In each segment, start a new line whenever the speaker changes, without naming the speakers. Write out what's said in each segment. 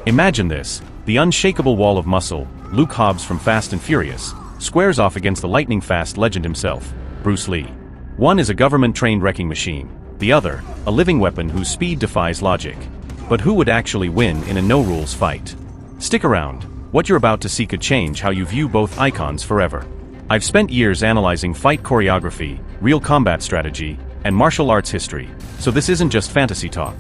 Imagine this, the unshakable wall of muscle, Luke Hobbs from Fast and Furious, squares off against the lightning-fast legend himself, Bruce Lee. One is a government-trained wrecking machine, the other, a living weapon whose speed defies logic. But who would actually win in a no-rules fight? Stick around, what you're about to see could change how you view both icons forever. I've spent years analyzing fight choreography, real combat strategy, and martial arts history, so this isn't just fantasy talk.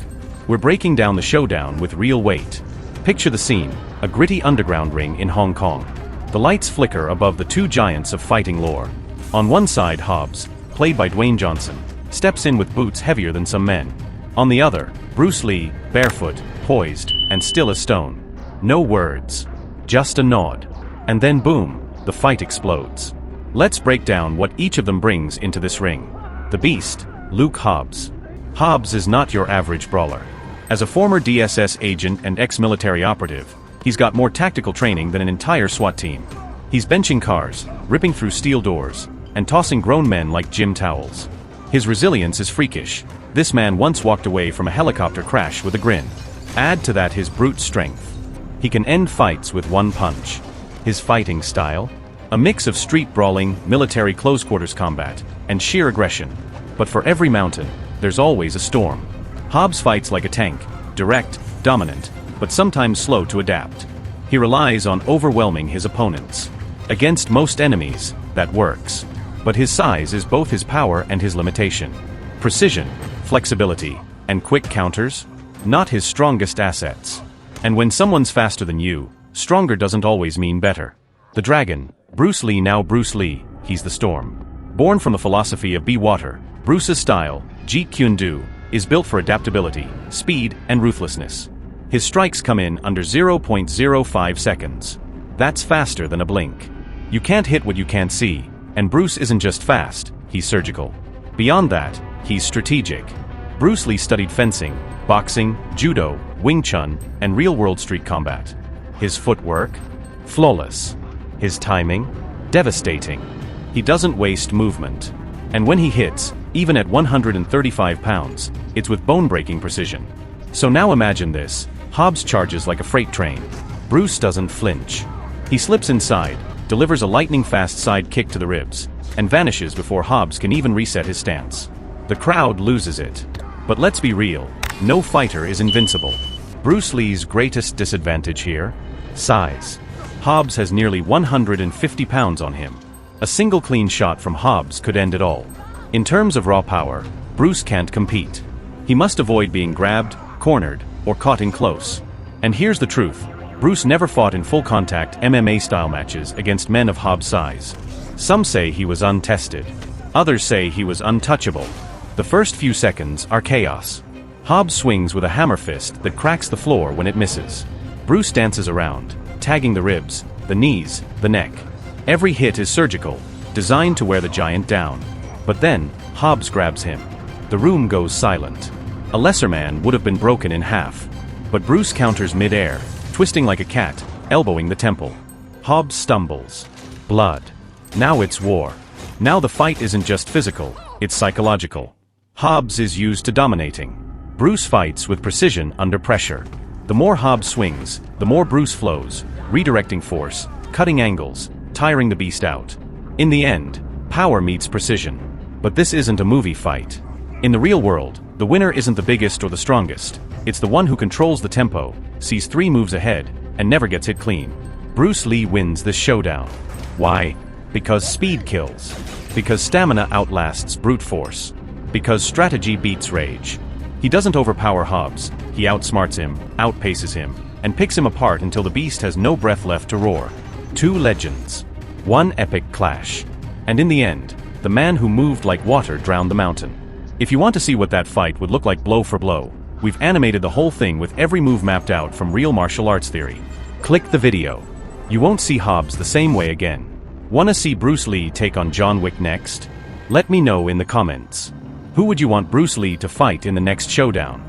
We're breaking down the showdown with real weight. Picture the scene, a gritty underground ring in Hong Kong. The lights flicker above the two giants of fighting lore. On one side, Hobbs, played by Dwayne Johnson, steps in with boots heavier than some men. On the other, Bruce Lee, barefoot, poised, and still as stone. No words. Just a nod. And then boom, the fight explodes. Let's break down what each of them brings into this ring. The Beast, Luke Hobbs. Hobbs is not your average brawler. As a former DSS agent and ex-military operative, he's got more tactical training than an entire SWAT team. He's benching cars, ripping through steel doors, and tossing grown men like gym towels. His resilience is freakish. This man once walked away from a helicopter crash with a grin. Add to that his brute strength. He can end fights with one punch. His fighting style? A mix of street brawling, military close-quarters combat, and sheer aggression. But for every mountain, there's always a storm. Hobbs fights like a tank, direct, dominant, but sometimes slow to adapt. He relies on overwhelming his opponents. Against most enemies, that works. But his size is both his power and his limitation. Precision, flexibility, and quick counters? Not his strongest assets. And when someone's faster than you, stronger doesn't always mean better. The dragon, Bruce Lee, now Bruce Lee, he's the storm. Born from the philosophy of be water, Bruce's style, Jeet Kune Do, is built for adaptability, speed, and ruthlessness. His strikes come in under 0.05 seconds. That's faster than a blink. You can't hit what you can't see, and Bruce isn't just fast, he's surgical. Beyond that, he's strategic. Bruce Lee studied fencing, boxing, judo, Wing Chun, and real-world street combat. His footwork? Flawless. His timing? Devastating. He doesn't waste movement. And when he hits, even at 135 pounds, it's with bone-breaking precision. So now imagine this, Hobbs charges like a freight train. Bruce doesn't flinch. He slips inside, delivers a lightning-fast side kick to the ribs, and vanishes before Hobbs can even reset his stance. The crowd loses it. But let's be real, no fighter is invincible. Bruce Lee's greatest disadvantage here? Size. Hobbs has nearly 150 pounds on him. A single clean shot from Hobbs could end it all. In terms of raw power, Bruce can't compete. He must avoid being grabbed, cornered, or caught in close. And here's the truth, Bruce never fought in full-contact MMA-style matches against men of Hobbs' size. Some say he was untested. Others say he was untouchable. The first few seconds are chaos. Hobbs swings with a hammer fist that cracks the floor when it misses. Bruce dances around, tagging the ribs, the knees, the neck. Every hit is surgical, designed to wear the giant down. But then, Hobbs grabs him. The room goes silent. A lesser man would have been broken in half. But Bruce counters mid-air, twisting like a cat, elbowing the temple. Hobbs stumbles. Blood. Now it's war. Now the fight isn't just physical, it's psychological. Hobbs is used to dominating. Bruce fights with precision under pressure. The more Hobbs swings, the more Bruce flows, redirecting force, cutting angles, tiring the beast out. In the end, power meets precision. But this isn't a movie fight. In the real world, the winner isn't the biggest or the strongest. It's the one who controls the tempo, sees 3 moves ahead, and never gets hit clean. Bruce Lee wins this showdown. Why? Because speed kills. Because stamina outlasts brute force. Because strategy beats rage. He doesn't overpower Hobbs, he outsmarts him, outpaces him, and picks him apart until the beast has no breath left to roar. 2 legends. 1 epic clash. And in the end, the man who moved like water drowned the mountain. If you want to see what that fight would look like blow for blow, we've animated the whole thing with every move mapped out from real martial arts theory. Click the video. You won't see Hobbs the same way again. Wanna see Bruce Lee take on John Wick next? Let me know in the comments. Who would you want Bruce Lee to fight in the next showdown?